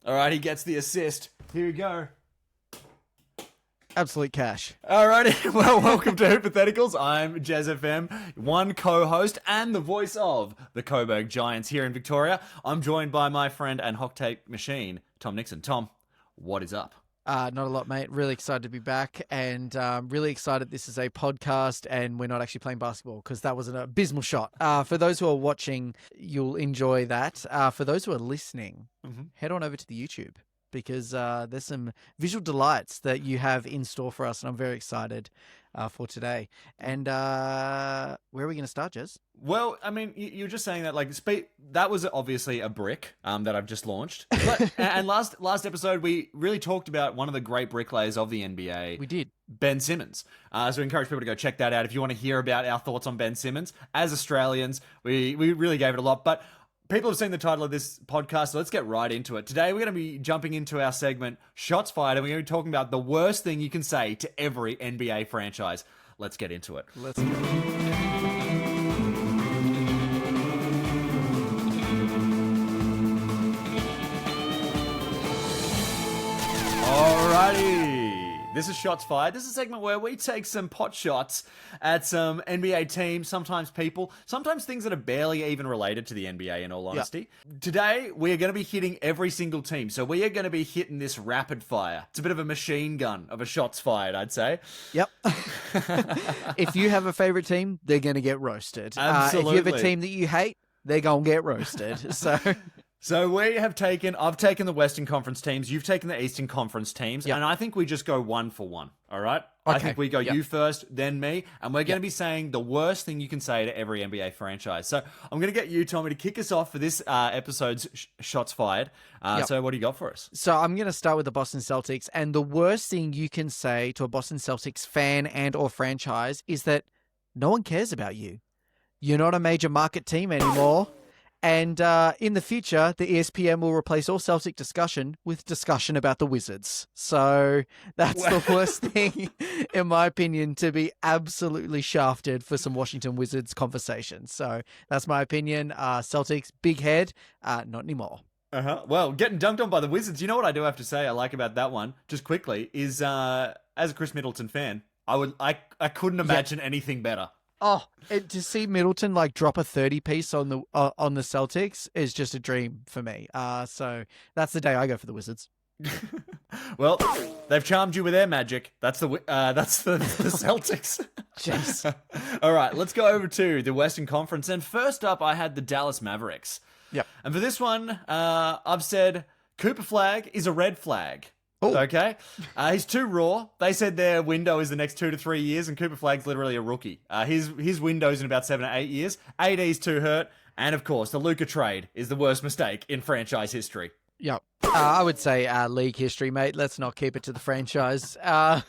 All right, he gets the assist. Here we go. Absolute cash. Alrighty, well, welcome to Hypotheticals. I'm Jez FM, one co-host and the voice of the Coburg Giants here in Victoria. I'm joined by my friend and hot take machine, Tom Nixon. Tom, what is up? Not a lot, mate. Really excited to be back, and really excited this is a podcast and we're not actually playing basketball because that was an abysmal shot. For those who are watching, you'll enjoy that. For those who are listening, head on over to the YouTube, because there's some visual delights that you have in store for us, and I'm very excited for today. And where are we going to start, Jez? Well, I mean, you're just saying that, like, that was obviously a brick that I've just launched. But, and last episode, we really talked about one of the great bricklayers of the NBA. We did. Ben Simmons. So we encourage people to go check that out if you want to hear about our thoughts on Ben Simmons. As Australians, we really gave it a lot. But people have seen the title of this podcast, so let's get right into it. Today, we're going to be jumping into our segment, Shots Fired, and we're going to be talking about the worst thing you can say to every NBA franchise. Let's get into it. Let's go. Alrighty. This is Shots Fired. This is a segment where we take some pot shots at some NBA teams, sometimes people, sometimes things that are barely even related to the NBA, in all honesty. Yep. Today, we are going to be hitting every single team. So we are going to be hitting this rapid fire. It's a bit of a machine gun of a shots fired, I'd say. Yep. If you have a favorite team, they're going to get roasted. Absolutely. If you have a team that you hate, they're going to get roasted. So I've taken the Western Conference teams, you've taken the Eastern Conference teams, and I think we just go one for one, all right? Okay. I think we go you first, then me, and we're going to be saying the worst thing you can say to every NBA franchise. So I'm going to get you, Tommy, to kick us off for this episode's Shots Fired. So what do you got for us? So I'm going to start with the Boston Celtics, and the worst thing you can say to a Boston Celtics fan and or franchise is that no one cares about you. You're not a major market team anymore. And in the future, the ESPN will replace all Celtic discussion with discussion about the Wizards. So that's the worst thing, in my opinion, to be absolutely shafted for some Washington Wizards conversation. So that's my opinion. Celtics, big head, not anymore. Well, getting dunked on by the Wizards, you know what I do have to say I like about that one, just quickly, is as a Chris Middleton fan, I couldn't imagine anything better. Oh, to see Middleton drop a 30-piece on the Celtics is just a dream for me. So that's the day I go for the Wizards. Well, they've charmed you with their magic. That's the Celtics. Jeez. All right, let's go over to the Western Conference. And first up, I had the Dallas Mavericks. Yep. And for this one, I've said Cooper Flag is a red flag. Ooh. Okay. He's too raw. They said their window is the next 2 to 3 years, and Cooper Flag's literally a rookie. His window's in about 7 to 8 years. AD's too hurt. And of course, the Luka trade is the worst mistake in franchise history. Yep. I would say league history, mate. Let's not keep it to the franchise. Come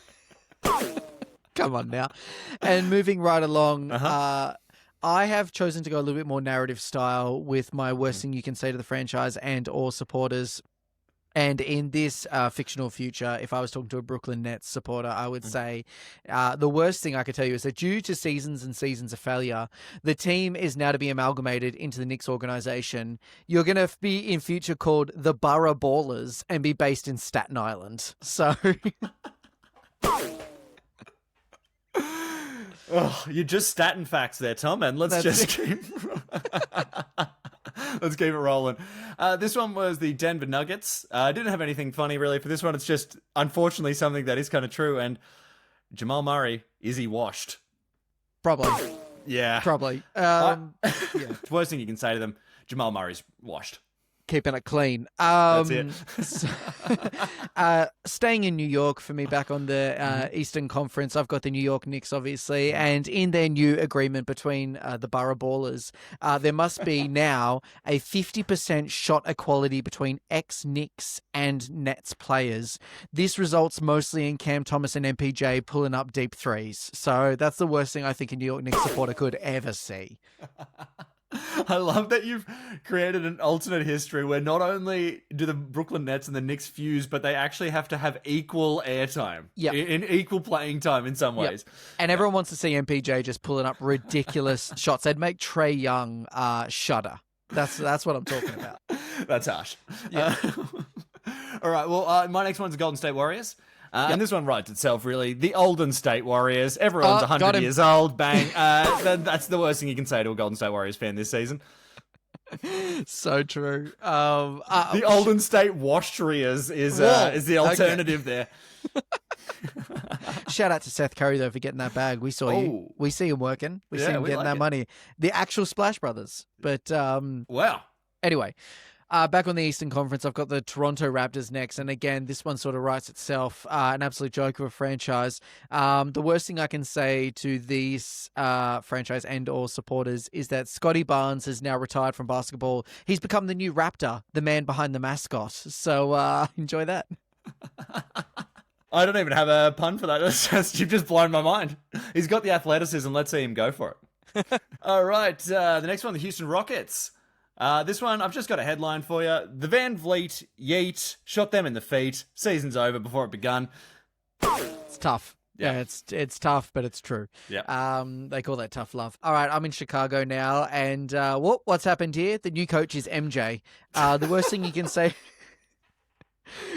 on now. And moving right along, I have chosen to go a little bit more narrative style with my worst thing you can say to the franchise and or supporters. And in this fictional future, if I was talking to a Brooklyn Nets supporter, I would say the worst thing I could tell you is that due to seasons and seasons of failure, the team is now to be amalgamated into the Knicks organization. You're going to be in future called the Borough Ballers and be based in Staten Island. So... Oh, you're just statin facts there, Tom, and let's keep it rolling. This one was the Denver Nuggets. I didn't have anything funny really for this one. It's just, unfortunately, something that is kind of true. And Jamal Murray, is he washed? Probably. Yeah. Probably. Yeah. Worst thing you can say to them, Jamal Murray's washed. Keeping it clean. That's it. Staying in New York for me back on the Eastern Conference, I've got the New York Knicks, obviously, and in their new agreement between the Borough Ballers, there must be now a 50% shot equality between ex-Knicks and Nets players. This results mostly in Cam Thomas and MPJ pulling up deep threes. So that's the worst thing I think a New York Knicks supporter could ever see. I love that you've created an alternate history where not only do the Brooklyn Nets and the Knicks fuse, but they actually have to have equal airtime, in equal playing time in some ways. And everyone wants to see MPJ just pulling up ridiculous shots. They'd make Trae Young shudder. That's what I'm talking about. That's harsh. Yeah. All right, well, my next one's the Golden State Warriors. And this one writes itself, really. The Olden State Warriors. Everyone's 100 years old. Bang. That's the worst thing you can say to a Golden State Warriors fan this season. So true. The Olden State Washtrias is the alternative there. Shout out to Seth Curry though for getting that bag. We saw you. We see him working. We see him getting that money. The actual Splash Brothers. But wow. Anyway, back on the Eastern Conference, I've got the Toronto Raptors next, and again, this one sort of writes itself. An absolute joke of a franchise. The worst thing I can say to these franchise and/or supporters is that Scotty Barnes has now retired from basketball. He's become the new Raptor, the man behind the mascot. So enjoy that. I don't even have a pun for that. You've just blown my mind. He's got the athleticism. Let's see him go for it. All right. The next one, the Houston Rockets. This one, I've just got a headline for you. The Van Vliet Yeet shot them in the feet. Season's over before it begun. It's tough. Yeah, it's tough, but it's true. Yeah. They call that tough love. All right, I'm in Chicago now, and what's happened here? The new coach is MJ. The worst thing you can say...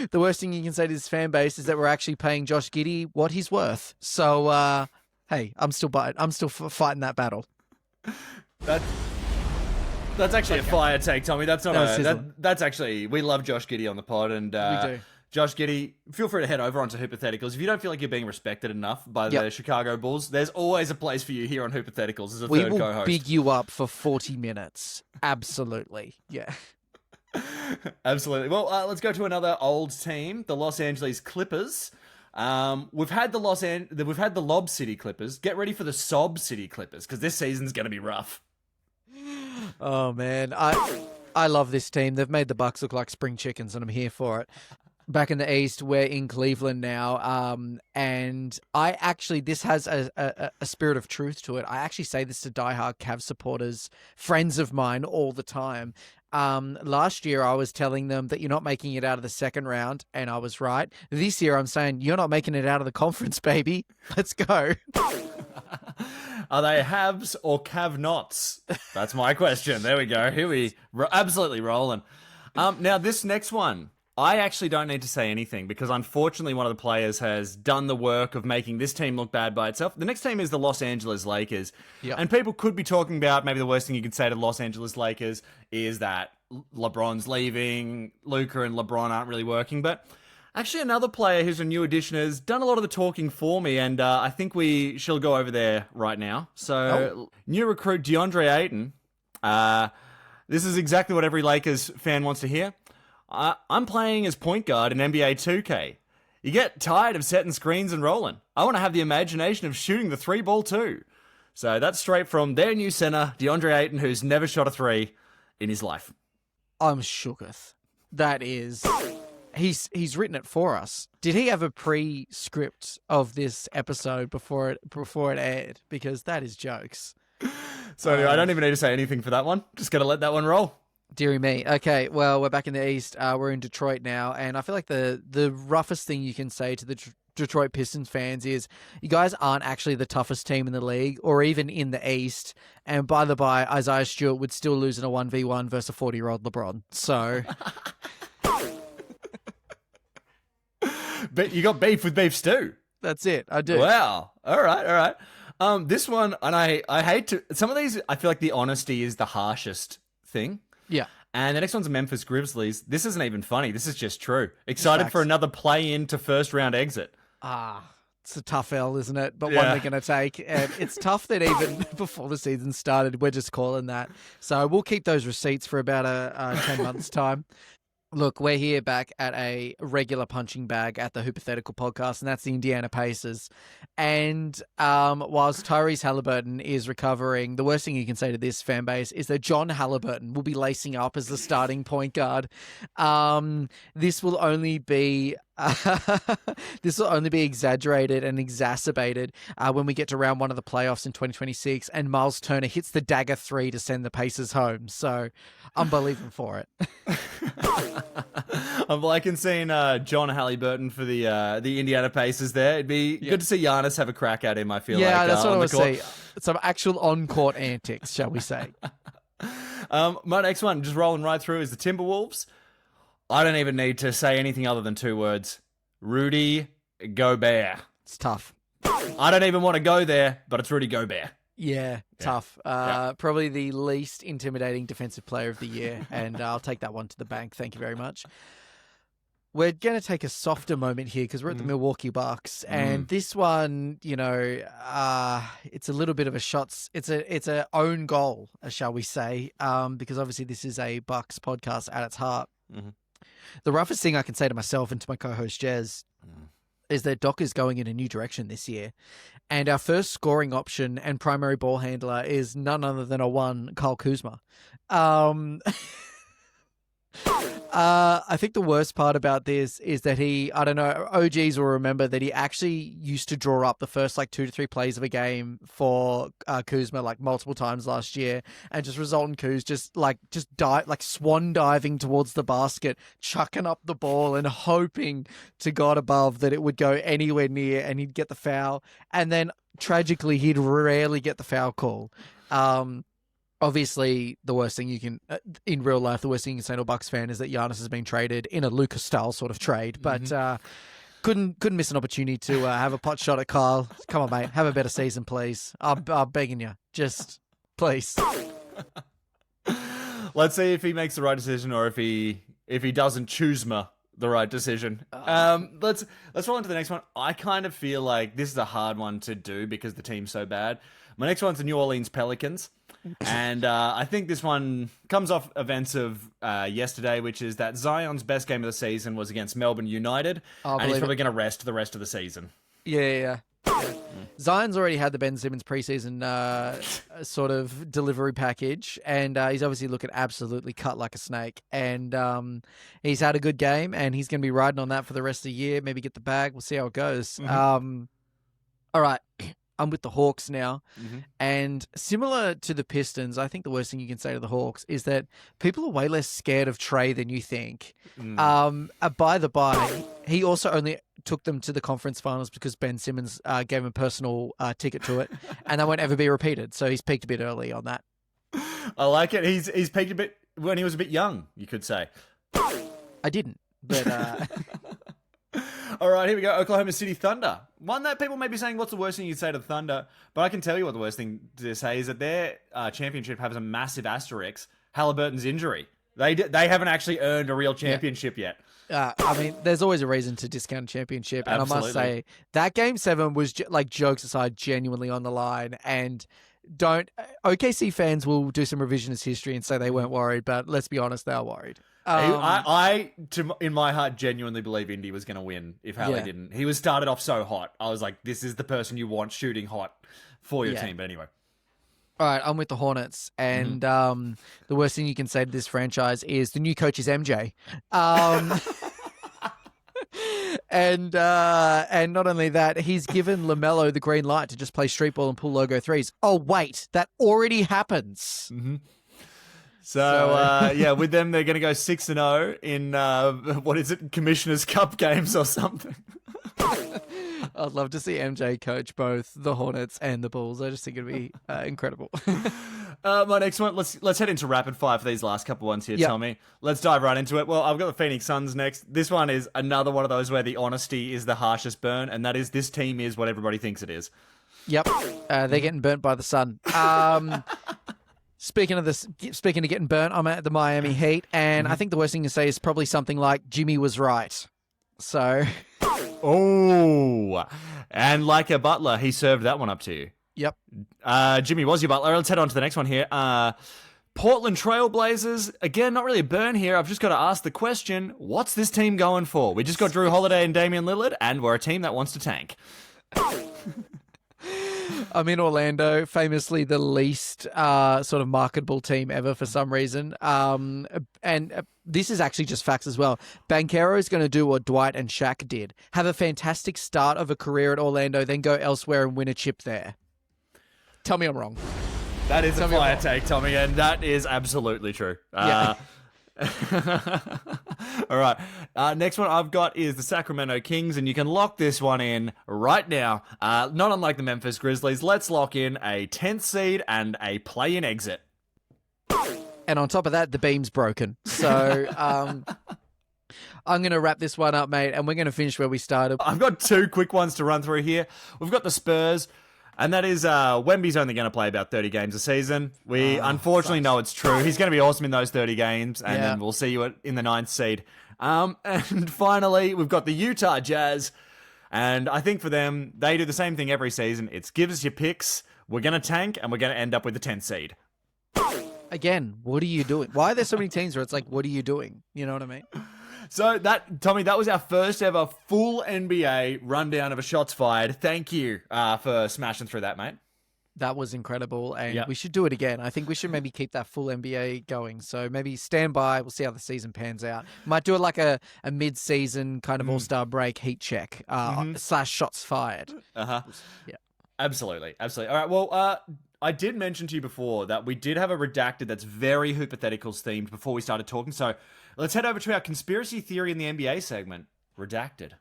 The worst thing you can say to this fan base is that we're actually paying Josh Giddey what he's worth. So, hey, I'm still fighting that battle. That's actually a fire take, Tommy. That's not that's actually, we love Josh Giddey on the pod, and we do. Josh Giddey, feel free to head over onto Hypotheticals. If you don't feel like you're being respected enough by the Chicago Bulls, there's always a place for you here on Hypotheticals as a third co-host. We will big you up for 40 minutes. Absolutely. Yeah. Absolutely. Well, let's go to another old team, the Los Angeles Clippers. We've had the Lob City Clippers. Get ready for the Sob City Clippers because this season's going to be rough. Oh man, I love this team. They've made the Bucks look like spring chickens, and I'm here for it. Back in the East, we're in Cleveland now, and I actually, this has a spirit of truth to it. I actually say this to diehard Cavs supporters, friends of mine, all the time. Last year, I was telling them that you're not making it out of the second round, and I was right. This year, I'm saying you're not making it out of the conference, baby. Let's go. Are they haves or cav-nots? That's my question. There we go. Here we absolutely rolling. Now, this next one, I actually don't need to say anything because unfortunately one of the players has done the work of making this team look bad by itself. The next team is the Los Angeles Lakers. Yep. And people could be talking about maybe the worst thing you could say to the Los Angeles Lakers is that LeBron's leaving, Luka and LeBron aren't really working. But actually another player who's a new addition has done a lot of the talking for me, and I think we shall go over there right now. So, New recruit DeAndre Ayton. This is exactly what every Lakers fan wants to hear. I'm playing as point guard in NBA 2K. You get tired of setting screens and rolling. I want to have the imagination of shooting the three ball too. So that's straight from their new center, DeAndre Ayton, who's never shot a three in his life. I'm shooketh. That is... He's written it for us. Did he have a pre-script of this episode before it aired? Because that is jokes. So I don't even need to say anything for that one. Just got to let that one roll. Deary me. Okay, well, we're back in the East. We're in Detroit now, and I feel like the roughest thing you can say to the Detroit Pistons fans is you guys aren't actually the toughest team in the league or even in the East. And by the by, Isaiah Stewart would still lose in a 1v1 versus a 40-year-old LeBron. So... But you got beef with beef stew. That's it. I do. Wow. All right. This one, and I hate to... Some of these, I feel like the honesty is the harshest thing. Yeah. And the next one's the Memphis Grizzlies. This isn't even funny. This is just true. Excited for another play-in to first-round exit. It's a tough L, isn't it? But one they're going to take. And it's tough that even before the season started, we're just calling that. So we'll keep those receipts for about 10 months' time. Look, we're here back at a regular punching bag at the Hypothetical Podcast, and that's the Indiana Pacers. And whilst Tyrese Halliburton is recovering, the worst thing you can say to this fan base is that John Halliburton will be lacing up as the starting point guard. This will only be exaggerated and exacerbated when we get to round one of the playoffs in 2026 and Miles Turner hits the dagger 3 to send the Pacers home. So I'm believing for it. I'm liking seeing John Halliburton for the Indiana Pacers there. It'd be good to see Giannis have a crack at him, I feel like. Yeah, that's what I would say. Some actual on-court antics, shall we say. My next one, just rolling right through, is the Timberwolves. I don't even need to say anything other than 2 words. Rudy Gobert. It's tough. I don't even want to go there, but it's Rudy Gobert. Yeah, tough. Probably the least intimidating defensive player of the year, and I'll take that one to the bank. Thank you very much. We're going to take a softer moment here because we're at the Milwaukee Bucks, and this one, it's a little bit of a shots. It's a own goal, shall we say? Because obviously this is a Bucks podcast at its heart. Mm-hmm. The roughest thing I can say to myself and to my co-host Jez is that Doc is going in a new direction this year. And our first scoring option and primary ball handler is none other than Kyle Kuzma. I think the worst part about this is that OGs will remember that he actually used to draw up the first 2 to 3 plays of a game for Kuzma multiple times last year, and just result in Kuz just swan diving towards the basket, chucking up the ball and hoping to God above that it would go anywhere near and he'd get the foul, and then tragically he'd rarely get the foul call. Obviously, the worst thing you can, in real life, the worst thing you can say to a Bucks fan is that Giannis has been traded in a Lucas-style sort of trade, but couldn't miss an opportunity to have a pot shot at Kyle. Come on, mate, have a better season, please. I'm begging you, just please. Let's see if he makes the right decision or if he doesn't choose the right decision. Let's roll into the next one. I kind of feel like this is a hard one to do because the team's so bad. My next one's the New Orleans Pelicans. And I think this one comes off events of yesterday, which is that Zion's best game of the season was against Melbourne United, and he's probably going to rest the rest of the season. Yeah. Zion's already had the Ben Simmons preseason sort of delivery package, and he's obviously looking absolutely cut like a snake. And he's had a good game, and he's going to be riding on that for the rest of the year. Maybe get the bag. We'll see how it goes. All right. I'm with the Hawks now. And similar to the Pistons, I think the worst thing you can say to the Hawks is that people are way less scared of Trey than you think. By the by, he also only took them to the conference finals because Ben Simmons gave him a personal ticket to it, and that won't ever be repeated. So he's peaked a bit early on that. I like it. He's peaked a bit when he was a bit young, you could say. I didn't, but... All right, here we go. Oklahoma City Thunder. One that people may be saying, what's the worst thing you'd say to the Thunder? But I can tell you what the worst thing to say is that their championship has a massive asterisk. Halliburton's injury. They haven't actually earned a real championship yet. I mean, there's always a reason to discount a championship. And Absolutely. I must say, that Game 7 was, jokes aside, genuinely on the line. And OKC fans will do some revisionist history and say they weren't worried, but let's be honest, they are worried. In my heart, genuinely believe Indy was going to win if Hallie didn't. He was started off so hot. I was like, this is the person you want shooting hot for your team. But anyway. All right, I'm with the Hornets. And the worst thing you can say to this franchise is the new coach is MJ. And not only that, he's given LaMelo the green light to just play street ball and pull logo threes. Oh, wait, that already happens. So, with them, they're going to go 6-0 in, Commissioner's Cup games or something. I'd love to see MJ coach both the Hornets and the Bulls. I just think it'd be incredible. My next one, let's head into rapid fire for these last couple ones here, Tommy. Let's dive right into it. Well, I've got the Phoenix Suns next. This one is another one of those where the honesty is the harshest burn, and that is this team is what everybody thinks it is. Yep. They're getting burnt by the sun. Speaking of getting burnt, I'm at the Miami Heat, and I think the worst thing to say is probably something like Jimmy was right. So... Oh, and like a butler, he served that one up to you. Yep. Jimmy was your butler. Let's head on to the next one here. Portland Trailblazers. Again, not really a burn here. I've just got to ask the question, what's this team going for? We just got Drew Holiday and Damian Lillard, and we're a team that wants to tank. I'm in Orlando, famously the least sort of marketable team ever for some reason. And this is actually just facts as well. Banchero is going to do what Dwight and Shaq did. Have a fantastic start of a career at Orlando, then go elsewhere and win a chip there. Tell me I'm wrong. That is a fire take, Tommy, and that is absolutely true. Yeah. All right. Next one I've got is the Sacramento Kings, and you can lock this one in right now. Not unlike the Memphis Grizzlies, let's lock in a 10th seed and a play-in exit. And on top of that, the beam's broken. So I'm going to wrap this one up, mate, and we're going to finish where we started. I've got two quick ones to run through here. We've got the Spurs, and that is Wemby's only going to play about 30 games a season. We unfortunately know it's true. He's going to be awesome in those 30 games, and then we'll see you in the 9th seed. And finally, we've got the Utah Jazz, and I think for them, they do the same thing every season. It's give us your picks, we're going to tank, and we're going to end up with the 10th seed. Again, what are you doing? Why are there so many teams where it's like, what are you doing? You know what I mean? So Tommy, that was our first ever full NBA rundown of a shots fired. Thank you for smashing through that, mate. That was incredible, and we should do it again. I think we should maybe keep that full NBA going. So maybe stand by. We'll see how the season pans out. Might do it like a mid-season kind of all-star break heat check / shots fired. Yeah. Absolutely. All right, well, I did mention to you before that we did have a redacted that's very hypotheticals themed before we started talking. So let's head over to our conspiracy theory in the NBA segment, redacted.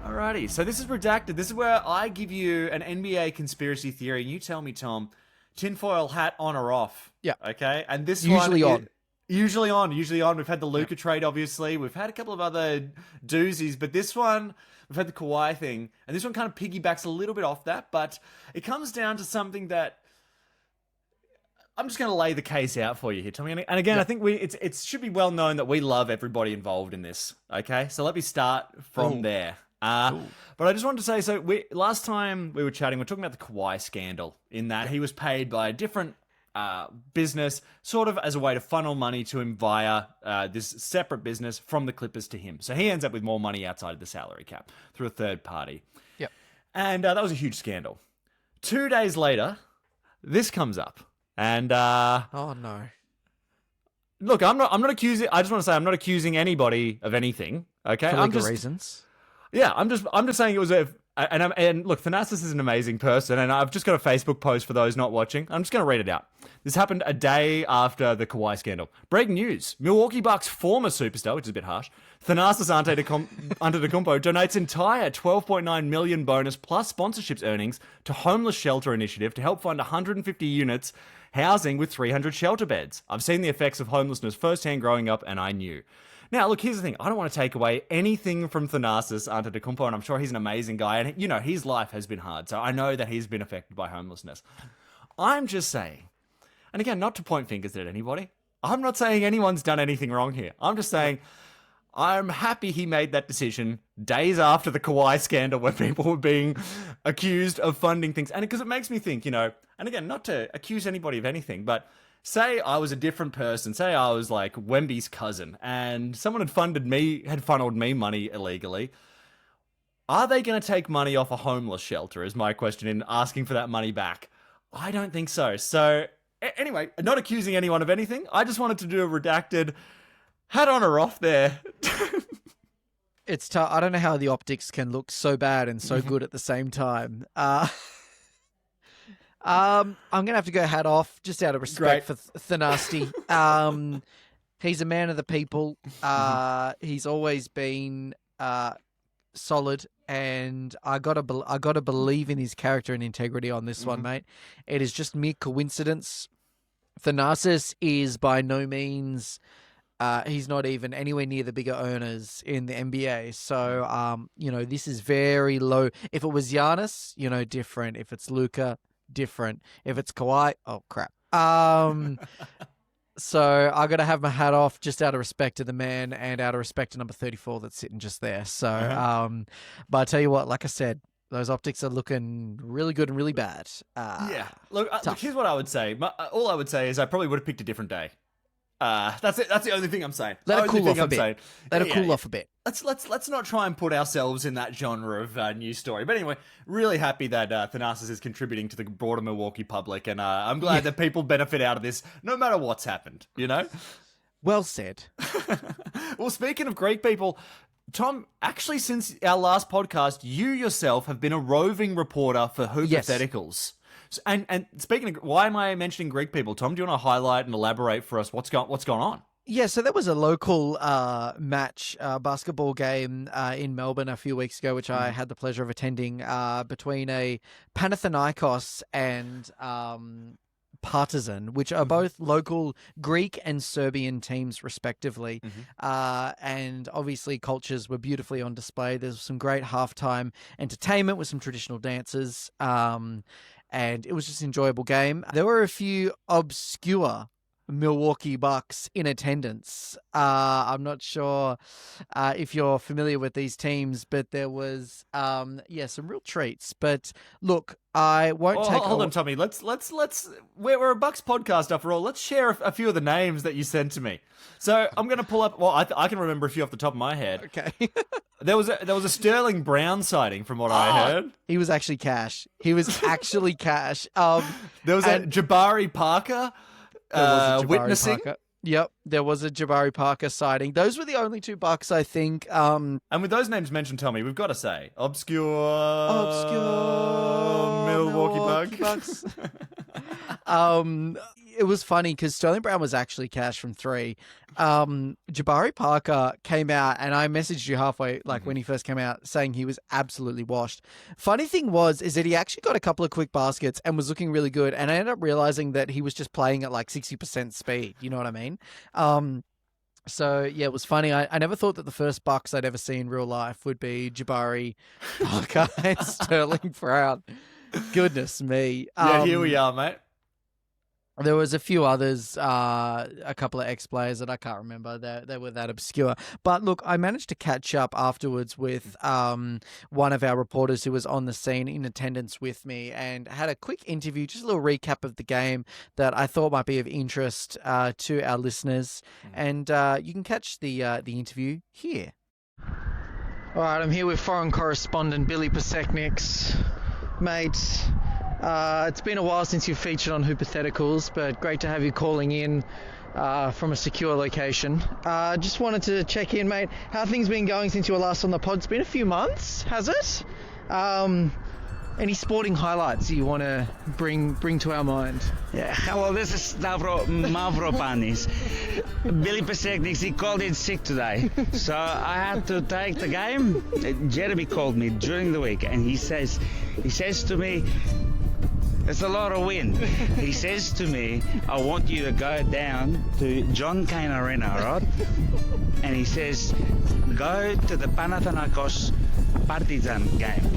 Alrighty, so this is redacted. This is where I give you an NBA conspiracy theory, and you tell me, Tom, tinfoil hat on or off. Yeah. Okay, and this usually one, on. Usually on. We've had the Luka trade, obviously. We've had a couple of other doozies, but this one, we've had the Kawhi thing, and this one kind of piggybacks a little bit off that, but it comes down to something that I'm just going to lay the case out for you here, Tommy. And again, I think it should be well known that we love everybody involved in this. Okay, so let me start from there. But I just wanted to say, so last time we were chatting, we were talking about the Kawhi scandal, in that he was paid by a different business, sort of as a way to funnel money to him via this separate business from the Clippers to him. So he ends up with more money outside of the salary cap through a third party. Yep. And that was a huge scandal. 2 days later, this comes up. And oh no. Look, I'm not accusing. I just want to say I'm not accusing anybody of anything. Okay, for legal reasons. Yeah, I'm just saying it was and look, Thanasis is an amazing person, and I've just got a Facebook post for those not watching. I'm just going to read it out. This happened a day after the Kawhi scandal. Breaking news: Milwaukee Bucks former superstar, which is a bit harsh, Thanasis Antetokounmpo donates entire $12.9 million bonus plus sponsorships earnings to homeless shelter initiative to help fund 150 units housing with 300 shelter beds. I've seen the effects of homelessness firsthand growing up, and I knew. Now, look, here's the thing. I don't want to take away anything from Thanasis Antetokounmpo, and I'm sure he's an amazing guy. And, you know, his life has been hard, so I know that he's been affected by homelessness. I'm just saying, and again, not to point fingers at anybody, I'm not saying anyone's done anything wrong here. I'm just saying I'm happy he made that decision days after the Kawhi scandal where people were being accused of funding things. And because it makes me think, you know, and again, not to accuse anybody of anything, but say I was a different person. Say I was like Wemby's cousin and someone had funneled me money illegally. Are they going to take money off a homeless shelter is my question in asking for that money back. I don't think so. So anyway, not accusing anyone of anything. I just wanted to do a redacted hat on or off there. It's tough. I don't know how the optics can look so bad and so good at the same time. I'm going to have to go hat off just out of respect for Thanasti. He's a man of the people. He's always been solid, and I gotta believe in his character and integrity on this one, mate. It is just mere coincidence. Thanasis is by no means... he's not even anywhere near the bigger earners in the NBA. So, you know, this is very low. If it was Giannis, you know, different. If it's Luka, different. If it's Kawhi, oh crap. So I got to have my hat off just out of respect to the man and out of respect to number 34 that's sitting just there. So, but I tell you what, like I said, those optics are looking really good and really bad. Yeah. Look, here's what I would say. All I would say is I probably would have picked a different day. That's it. That's the only thing I'm saying. Let it cool off a bit. Let it cool off a bit. Let's not try and put ourselves in that genre of news story. But anyway, really happy that Thanasis is contributing to the broader Milwaukee public, and I'm glad that people benefit out of this, no matter what's happened. You know. Well said. Well, speaking of Greek people, Tom, actually, since our last podcast, you yourself have been a roving reporter for Hypotheticals. Yes. And speaking of, why am I mentioning Greek people? Tom, do you want to highlight and elaborate for us what's going on? Yeah, so there was a local match, basketball game in Melbourne a few weeks ago, which I had the pleasure of attending, between a Panathinaikos and Partizan, which are both local Greek and Serbian teams, respectively. And obviously, cultures were beautifully on display. There's some great halftime entertainment with some traditional dances. And it was just an enjoyable game. There were a few obscure Milwaukee Bucks in attendance. I'm not sure if you're familiar with these teams, but there was some real treats. But look, I won't take. Hold on, Tommy. Let's. We're a Bucks podcast after all. Let's share a few of the names that you sent to me. So I'm going to pull up. Well, I can remember a few off the top of my head. Okay. There was a Sterling Brown sighting, from what I heard. He was actually cash. There was a Jabari Parker. Witnessing. Parker. Yep, there was a Jabari Parker sighting. Those were the only two Bucks, I think. And with those names mentioned, Tommy, we've got to say obscure Milwaukee Bucks. It was funny because Sterling Brown was actually cash from 3. Jabari Parker came out, and I messaged you halfway, when he first came out, saying he was absolutely washed. Funny thing is that he actually got a couple of quick baskets and was looking really good, and I ended up realizing that he was just playing at 60% speed. You know what I mean? So, yeah, it was funny. I never thought that the first Bucks I'd ever see in real life would be Jabari Parker and Sterling Brown. Goodness me. Yeah, here we are, mate. There was a few others, a couple of ex-players that I can't remember. They were that obscure. But look, I managed to catch up afterwards with one of our reporters who was on the scene in attendance with me and had a quick interview, just a little recap of the game that I thought might be of interest to our listeners. And you can catch the interview here. All right, I'm here with foreign correspondent Billy Pasekniks. Mate, it's been a while since you've featured on Hypotheticals, but great to have you calling in from a secure location. Just wanted to check in, mate. How have things been going since you were last on the pod? It's been a few months, has it? Any sporting highlights you want to bring to our mind? Yeah, hello, this is Stavro Mavropanis. Billy Pasekniks, he called in sick today, so I had to take the game. Jeremy called me during the week, and he says to me, it's a lot of wind. He says to me, I want you to go down to John Cain Arena, right? And he says, go to the Panathinaikos Partizan game.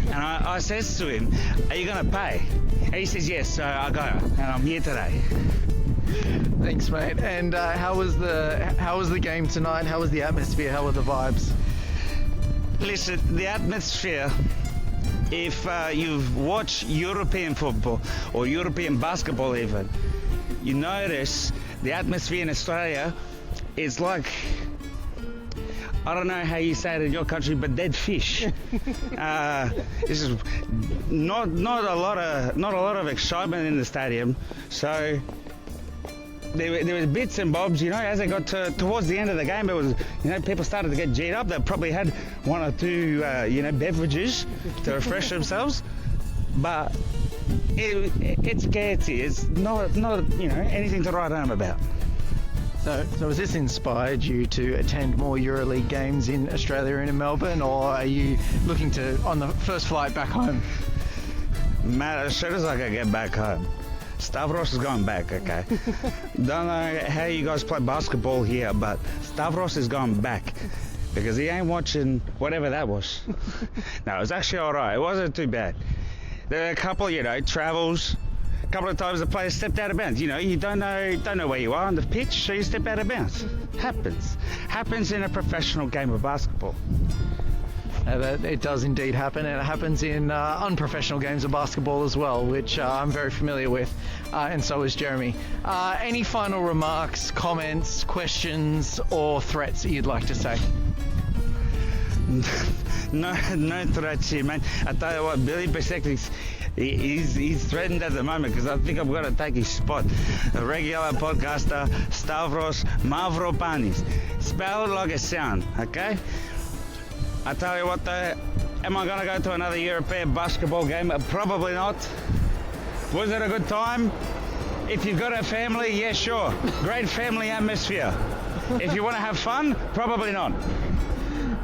And I says to him, are you going to pay? And he says, yes, so I go, and I'm here today. Thanks, mate. And how was the game tonight? How was the atmosphere? How were the vibes? Listen, the atmosphere, if you've watched European football or European basketball even, you notice the atmosphere in Australia is like, I don't know how you say it in your country, but dead fish. This is not a lot of excitement in the stadium. So there was bits and bobs, as they got towards the end of the game. It was, people started to get G'd up. They probably had one or two, beverages to refresh themselves. But it's scarcity. It's not anything to write home about. So has this inspired you to attend more EuroLeague games in Australia and in Melbourne, or are you looking to on the first flight back home? Matt, as soon as I can get back home, Stavros is going back, okay? Don't know how you guys play basketball here, but Stavros is going back because he ain't watching whatever that was. No, it was actually all right. It wasn't too bad. There were a couple, travels. A couple of times the players stepped out of bounds. You don't know where you are on the pitch, so you step out of bounds. Happens in a professional game of basketball. It does indeed happen, and it happens in unprofessional games of basketball as well, which I'm very familiar with, and so is Jeremy. Any final remarks, comments, questions, or threats that you'd like to say? No threats here, man. I tell you what, Billy Pasekniks, he's threatened at the moment because I think I'm going to take his spot. A regular podcaster, Stavros Mavropanis. Spell it like a sound, okay? I tell you what though, am I going to go to another European basketball game? Probably not. Was it a good time? If you've got a family, yeah, sure. Great family atmosphere. If you want to have fun, probably not.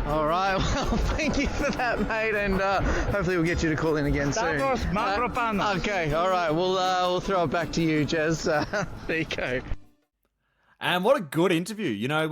All right. Well, thank you for that, mate, and hopefully we'll get you to call in again soon. Okay. All right. We'll throw it back to you, Jez. There you go. And what a good interview. You know,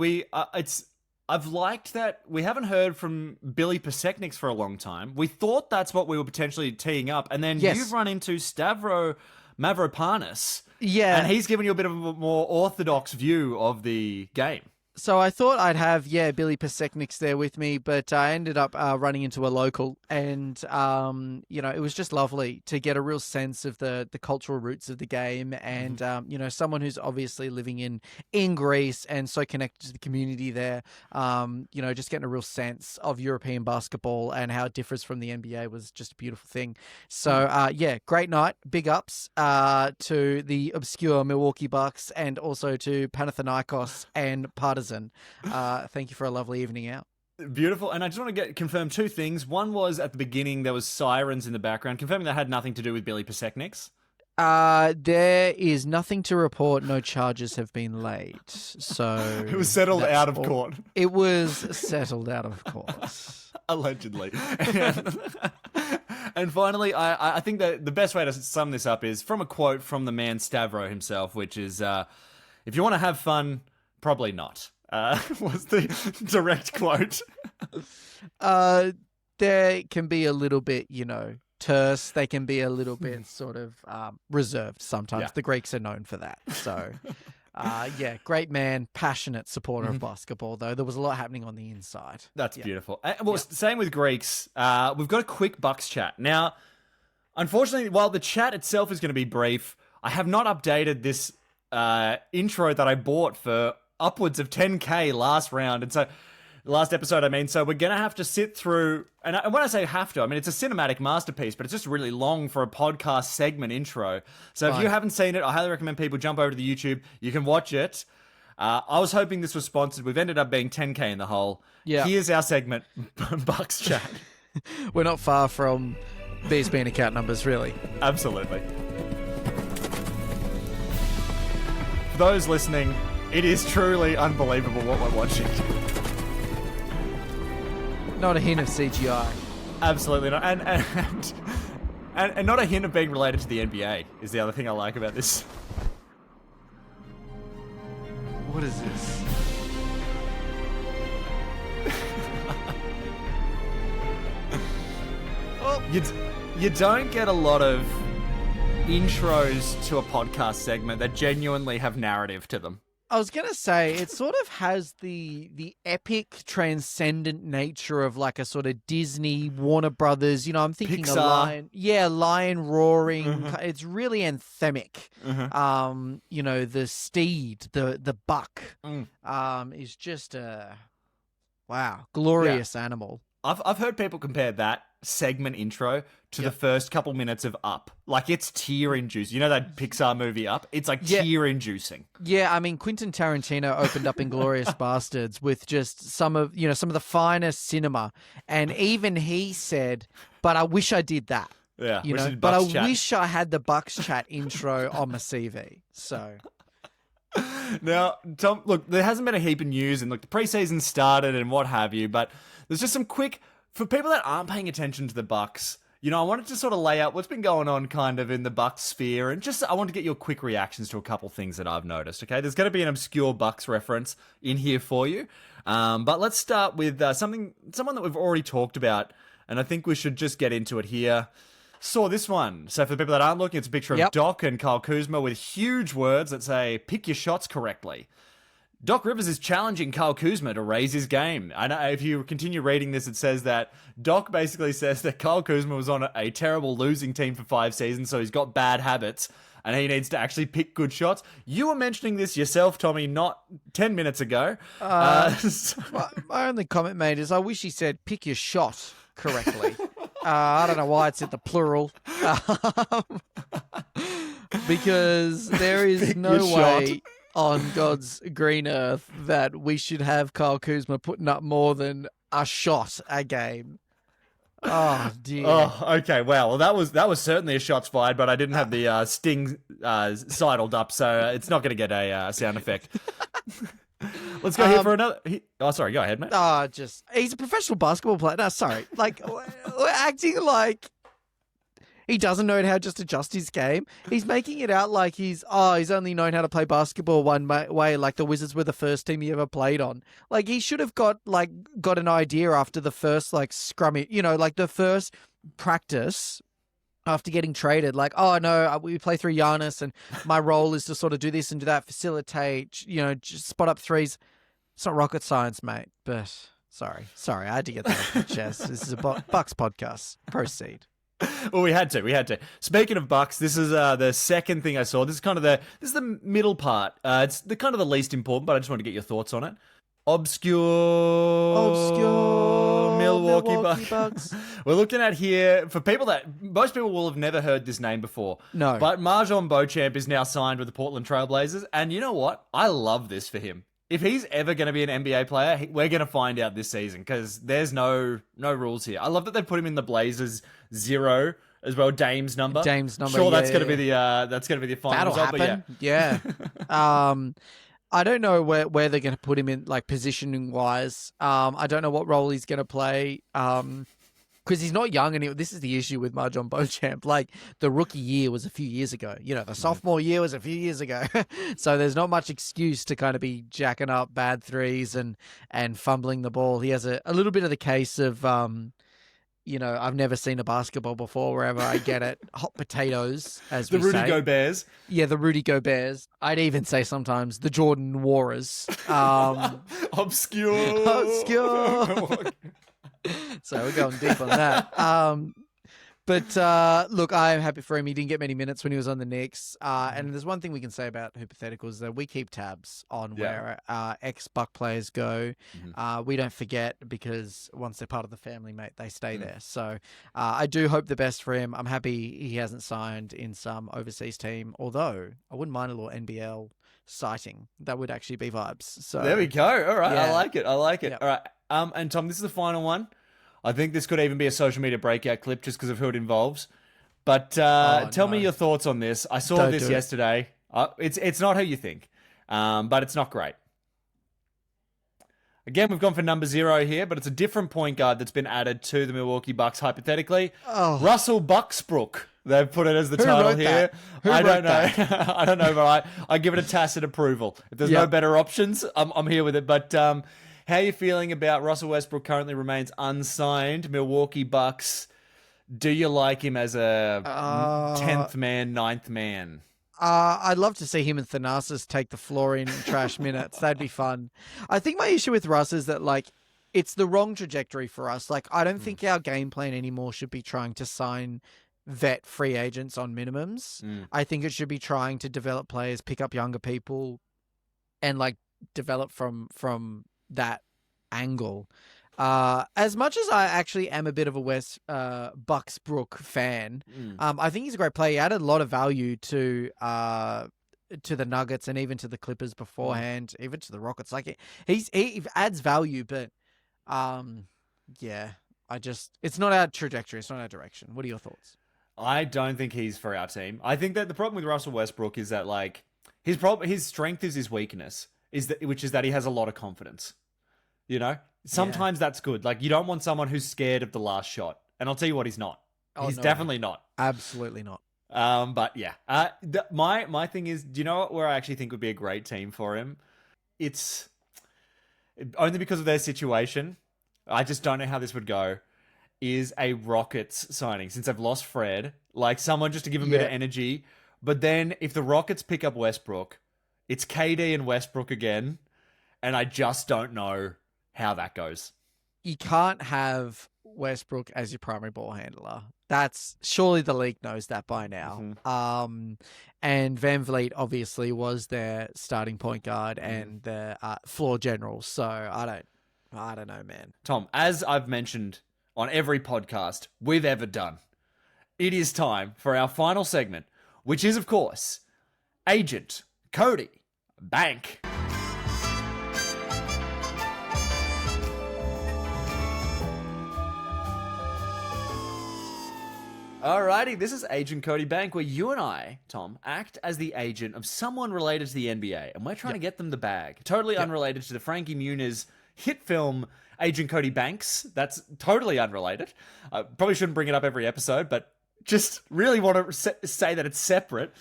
I've liked that we haven't heard from Billy Pasechniks for a long time. We thought that's what we were potentially teeing up, and then you've run into Stavro Mavropanis. Yeah. And he's given you a bit of a more orthodox view of the game. So I thought I'd have, Billy Pasechniks there with me, but I ended up running into a local, and, it was just lovely to get a real sense of the cultural roots of the game, and, someone who's obviously living in Greece and so connected to the community there, just getting a real sense of European basketball and how it differs from the NBA was just a beautiful thing. So, great night. Big ups to the obscure Milwaukee Bucks and also to Panathinaikos and Partizan. Thank you for a lovely evening out. Beautiful. And I just want to confirm two things. One was at the beginning, there was sirens in the background, confirming that had nothing to do with Billy Pasechniks. There is nothing to report. No charges have been laid. So it was settled out of court. It was settled out of court. Allegedly. And finally, I think that the best way to sum this up is from a quote from the man Stavro himself, which is, if you want to have fun, probably not, was the direct quote. There can be a little bit, terse. They can be a little bit sort of reserved sometimes. Yeah. The Greeks are known for that. So, great man, passionate supporter of basketball, though. There was a lot happening on the inside. That's beautiful. Same with Greeks. We've got a quick Bucks chat. Now, unfortunately, while the chat itself is going to be brief, I have not updated this intro that I bought for upwards of 10K last round. And so last episode, so we're going to have to sit through, and when I say have to, I mean, it's a cinematic masterpiece, but it's just really long for a podcast segment intro. So if you haven't seen it, I highly recommend people jump over to the YouTube. You can watch it. I was hoping this was sponsored. We've ended up being 10K in the hole. Yeah. Here's our segment, Bucks Chat. We're not far from these being account numbers, really. Absolutely. For those listening, it is truly unbelievable what we're watching. Not a hint of CGI. Absolutely not. And not a hint of being related to the NBA is the other thing I like about this. What is this? You don't get a lot of intros to a podcast segment that genuinely have narrative to them. I was going to say, it sort of has the epic, transcendent nature of like a sort of Disney, Warner Brothers, I'm thinking Pixar. A lion. Yeah, lion roaring. Mm-hmm. It's really anthemic. Mm-hmm. The steed, the buck, is just a, glorious animal. I've heard people compare that segment intro to the first couple minutes of Up. Like, it's tear-inducing. You know that Pixar movie Up? It's like tear-inducing. Yeah, I mean, Quentin Tarantino opened up Inglourious Bastards with just some of the finest cinema, and even he said, "But I wish I did that." Yeah, but I wish I had the Bucks Chat intro on my CV. So. Now, Tom, look, there hasn't been a heap of news, and look, the preseason started and what have you, but there's just some quick, for people that aren't paying attention to the Bucks, I wanted to sort of lay out what's been going on kind of in the Bucks sphere, and just I want to get your quick reactions to a couple things that I've noticed, okay? There's going to be an obscure Bucks reference in here for you, but let's start with someone that we've already talked about, and I think we should just get into it here. Saw this one. So for the people that aren't looking, it's a picture of Doc and Kyle Kuzma with huge words that say, "Pick your shots correctly." Doc Rivers is challenging Kyle Kuzma to raise his game. I know if you continue reading this, it says that Doc basically says that Kyle Kuzma was on a terrible losing team for 5 seasons, so he's got bad habits, and he needs to actually pick good shots. You were mentioning this yourself, Tommy, not 10 minutes ago. My only comment, mate, is I wish he said, "Pick your shot correctly." I don't know why it's in the plural. Because there is no way on God's green earth that we should have Kyle Kuzma putting up more than a shot a game. Oh, dear. Oh, okay. Well, that was certainly a shots fired, but I didn't have the sting sidled up, so it's not going to get a sound effect. Let's go here for another. Sorry, go ahead, mate. He's a professional basketball player. No, sorry. Like, we're acting like he doesn't know how to just adjust his game. He's making it out like he's only known how to play basketball one way, like the Wizards were the first team he ever played on. Like, he should have got an idea after the first, like, scrummy, like the first practice after getting traded. Like, oh, no, we play through Giannis and my role is to sort of do this and do that, facilitate, just spot up threes. It's not rocket science, mate, but sorry, I had to get that off my chest. This is a Bucks podcast. Proceed. Well, we had to. Speaking of Bucks, this is the second thing I saw. This is the middle part. It's the kind of the least important, but I just want to get your thoughts on it. Obscure Milwaukee Bucks. We're looking at here for people that most people will have never heard this name before. No, but Marjon Beauchamp is now signed with the Portland Trailblazers, and you know what? I love this for him. If he's ever going to be an NBA player, we're going to find out this season because there's no rules here. I love that they put him in the Blazers 0 as well. Dame's number. Sure, that's going to be the final That'll result. Happen. But yeah. I don't know where they're going to put him in, like, positioning wise. I don't know what role he's going to play. Because he's not young, and this is the issue with Marjon Beauchamp. Like, the rookie year was a few years ago. The sophomore year was a few years ago. So there's not much excuse to kind of be jacking up bad threes and fumbling the ball. He has a little bit of the case of, I've never seen a basketball before wherever I get it. Hot potatoes, as we say. The Rudy Goberts. Yeah, the Rudy Goberts. I'd even say sometimes the Jordan Warriors. Obscure. So we're going deep on that. But look, I'm happy for him. He didn't get many minutes when he was on the Knicks. And there's one thing we can say about hypotheticals, that we keep tabs on where ex-Buck players go. Mm-hmm. We don't forget, because once they're part of the family, mate, they stay there. So I do hope the best for him. I'm happy he hasn't signed in some overseas team, although I wouldn't mind a little NBL sighting. That would actually be vibes. So there we go. All right. Yeah. I like it. Yep. All right. And Tom, this is the final one. I think this could even be a social media breakout clip just because of who it involves. But tell me your thoughts on this. I saw this yesterday. It's not who you think, but it's not great. Again, we've gone for number 0 here, but it's a different point guard that's been added to the Milwaukee Bucks, hypothetically. Oh. Russell Bucksbrook. They've put it as the title here. I don't know. I don't know, but I give it a tacit approval. If there's no better options, I'm here with it. But how are you feeling about Russell Westbrook? Currently remains unsigned. Milwaukee Bucks. Do you like him as a 10th man, 9th man? I'd love to see him and Thanasis take the floor in trash minutes. That'd be fun. I think my issue with Russ is that, like, it's the wrong trajectory for us. Like, I don't think our game plan anymore should be trying to sign vet free agents on minimums. I think it should be trying to develop players, pick up younger people, and, like, develop from that angle. As much as I actually am a bit of a Bucksbrook fan, I think he's a great player. He added a lot of value to the Nuggets and even to the Clippers beforehand, even to the Rockets. Like, he adds value, but it's not our trajectory. It's not our direction. What are your thoughts? I don't think he's for our team. I think that the problem with Russell Westbrook is that, like, his strength is his weakness, which is that he has a lot of confidence. You know? Sometimes that's good. Like, you don't want someone who's scared of the last shot. And I'll tell you what, he's not. He's definitely not. Absolutely not. But yeah. My thing is, do you know where I actually think would be a great team for him? It's only because of their situation. I just don't know how this would go. Is a Rockets signing, since they've lost Fred. Like, someone just to give him a bit of energy. But then if the Rockets pick up Westbrook, it's KD and Westbrook again. And I just don't know how that goes. You can't have Westbrook as your primary ball handler. That's surely the league knows that by now. Mm-hmm. And Van Vliet obviously was their starting point guard and the floor general. So I don't know, man. Tom, as I've mentioned on every podcast we've ever done, it is time for our final segment, which is, of course, Agent Cody Bank. Alrighty, this is Agent Cody Bank, where you and I, Tom, act as the agent of someone related to the NBA, and we're trying to get them the bag. Totally unrelated to the Frankie Muniz hit film Agent Cody Banks. That's totally unrelated. I probably shouldn't bring it up every episode, but just really want to say that it's separate.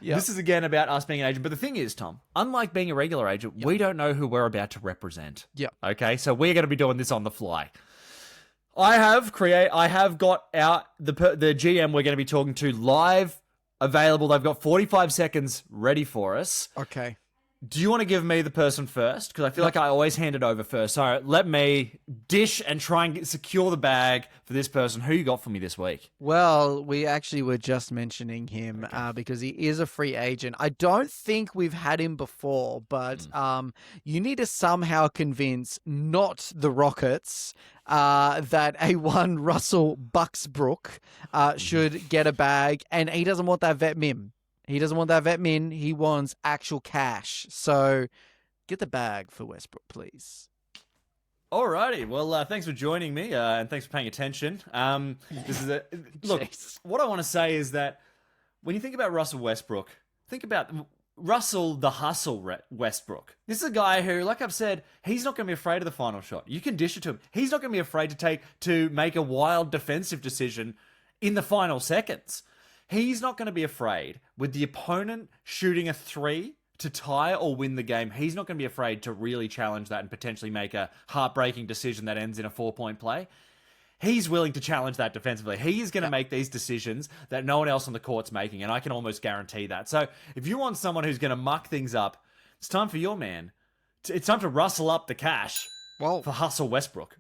Yep. This is again about us being an agent. But the thing is, Tom, unlike being a regular agent, we don't know who we're about to represent. Yep. Okay, so we're going to be doing this on the fly. I have got out the GM we're going to be talking to live available. They've got 45 seconds ready for us. Okay. Do you want to give me the person first? Because I feel like I always hand it over first. So let me dish and try and secure the bag for this person. Who you got for me this week? Well, we actually were just mentioning him because he is a free agent. I don't think we've had him before, but you need to somehow convince not the Rockets that A1 Russell Westbrook should get a bag, and he doesn't want that vet min. He doesn't want that vet min. He wants actual cash. So get the bag for Westbrook, please. Alrighty. Well, thanks for joining me, and thanks for paying attention. This is look. What I want to say is that when you think about Russell Westbrook, think about Russell the Hustle Westbrook. This is a guy who, like I've said, he's not going to be afraid of the final shot. You can dish it to him. He's not going to be afraid to make a wild defensive decision in the final seconds. He's not going to be afraid with the opponent shooting a three to tie or win the game. He's not going to be afraid to really challenge that and potentially make a heartbreaking decision that ends in a 4-point play. He's willing to challenge that defensively. He is going to make these decisions that no one else on the court's making, and I can almost guarantee that. So if you want someone who's going to muck things up, it's time for your man. It's time to rustle up the cash for Hustle Westbrook.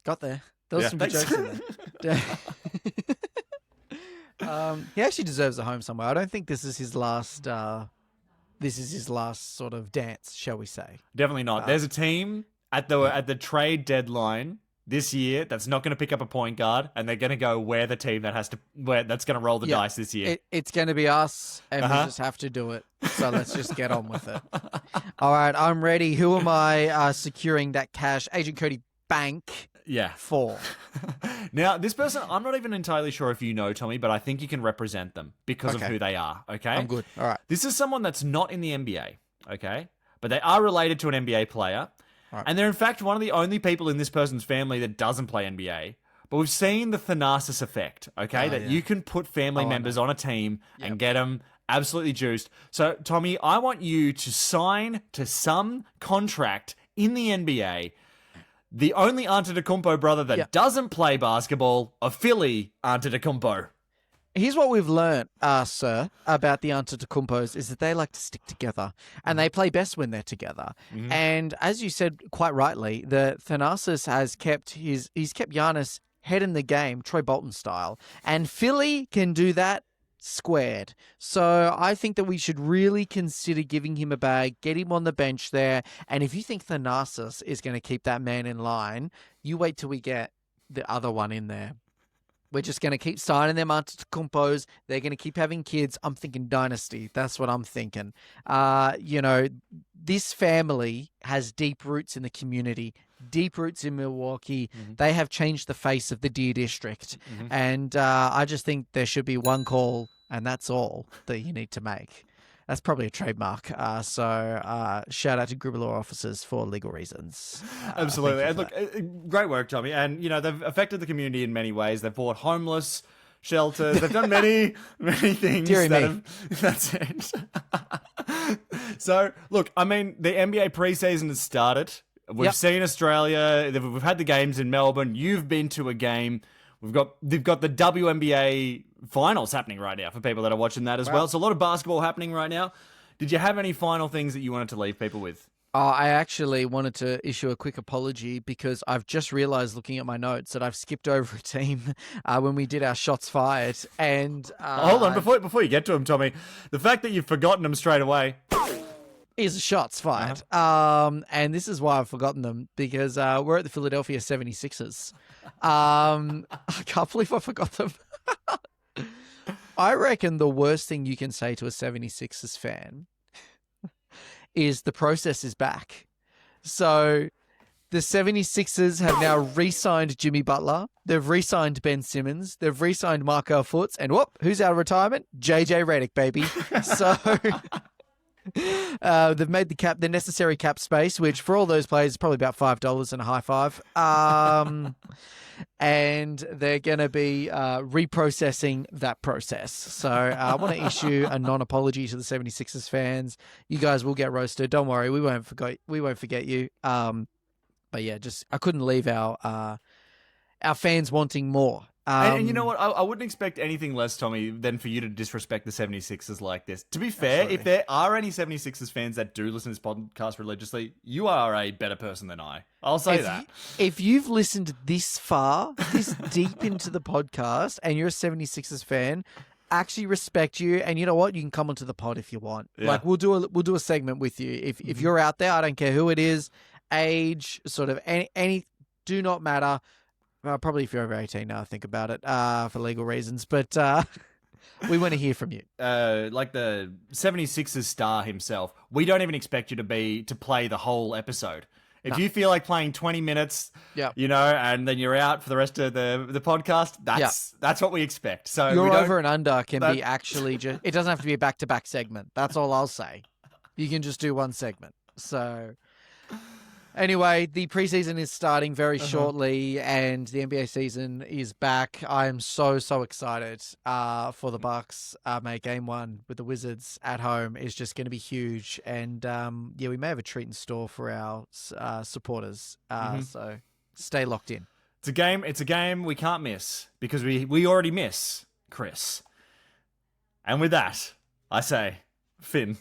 Got there. There was some good jokes in there. He actually deserves a home somewhere. I don't think this is his last. This is his last sort of dance, shall we say? Definitely not. There's a team at the trade deadline this year that's not going to pick up a point guard, and they're going to go where the team that's going to roll the dice this year. It's going to be us, and we just have to do it. So let's just get on with it. All right, I'm ready. Who am I securing that cash? Agent Cody Bank. Yeah. For. Now, this person, I'm not even entirely sure if you know, Tommy, but I think you can represent them because of who they are, okay? I'm good. All right. This is someone that's not in the NBA, okay? But they are related to an NBA player. Right. And they're, in fact, one of the only people in this person's family that doesn't play NBA. But we've seen the Thanasis effect, okay? You can put family members on a team and get them absolutely juiced. So, Tommy, I want you to sign to some contract in the NBA. The only Antetokounmpo brother that doesn't play basketball, a Philly Antetokounmpo. Here's what we've learned, sir, about the Antetokounmpos is that they like to stick together, and they play best when they're together. Mm-hmm. And as you said quite rightly, the Thanasis has kept Giannis head in the game, Troy Bolton style, and Philly can do that squared. So I think that we should really consider giving him a bag, get him on the bench there, and if you think Thanasis is going to keep that man in line, you wait till we get the other one in there. We're just going to keep signing them Antetokounmpos. They're going to keep having kids. I'm thinking dynasty. That's what I'm thinking. This family has deep roots in the community, deep roots in Milwaukee. Mm-hmm. They have changed the face of the Deer District. Mm-hmm. And I just think there should be one call, and that's all that you need to make. That's probably a trademark. So shout out to Gribble Law officers for legal reasons. Absolutely. And look, great work, Tommy. And, they've affected the community in many ways. They've bought homeless shelters. They've done many, many things. That's it. So, look, I mean, the NBA preseason has started. We've seen Australia. We've had the games in Melbourne. You've been to a game. They've got the WNBA finals happening right now for people that are watching that as well. So a lot of basketball happening right now. Did you have any final things that you wanted to leave people with? I actually wanted to issue a quick apology because I've just realized looking at my notes that I've skipped over a team when we did our shots fired. And hold on, before you get to them, Tommy, the fact that you've forgotten them straight away is shots fired. And this is why I've forgotten them, because we're at the Philadelphia 76ers. I can't believe I forgot them. I reckon the worst thing you can say to a 76ers fan is the process is back. So The 76ers have now re-signed Jimmy Butler. They've re-signed Ben Simmons. They've re-signed Markel Fultz. And whoop, who's out of retirement? JJ Redick, baby. So they've made the necessary cap space, which for all those players is probably about $5 and a high five. And they're going to be reprocessing that process. So I want to issue a non-apology to the 76ers fans. You guys will get roasted. Don't worry, we won't forget you. But yeah, I couldn't leave our fans wanting more. And you know what? I wouldn't expect anything less, Tommy, than for you to disrespect the 76ers like this. To be fair, Absolutely. if there are any 76ers fans that do listen to this podcast religiously, you are a better person than I. I'll say that. If you've listened this far, this deep into the podcast, and you're a 76ers fan, actually respect you. And you know what? You can come onto the pod if you want. Yeah. Like we'll do a segment with you. If you're out there, I don't care who it is, age, sort of any do not matter. Probably if you're over 18 now, think about it for legal reasons. But we want to hear from you. Like the 76ers star himself, we don't even expect you to play the whole episode. If you feel like playing 20 minutes, you know, and then you're out for the rest of the podcast, that's what we expect. So your over and under can be actually just, it doesn't have to be a back-to-back segment. That's all I'll say. You can just do one segment. So anyway, the preseason is starting very shortly, and the NBA season is back. I am so excited for the Bucks. Mate, game one with the Wizards at home is just going to be huge, and we may have a treat in store for our supporters. So stay locked in. It's a game we can't miss because we already miss Chris. And with that, I say, Finn.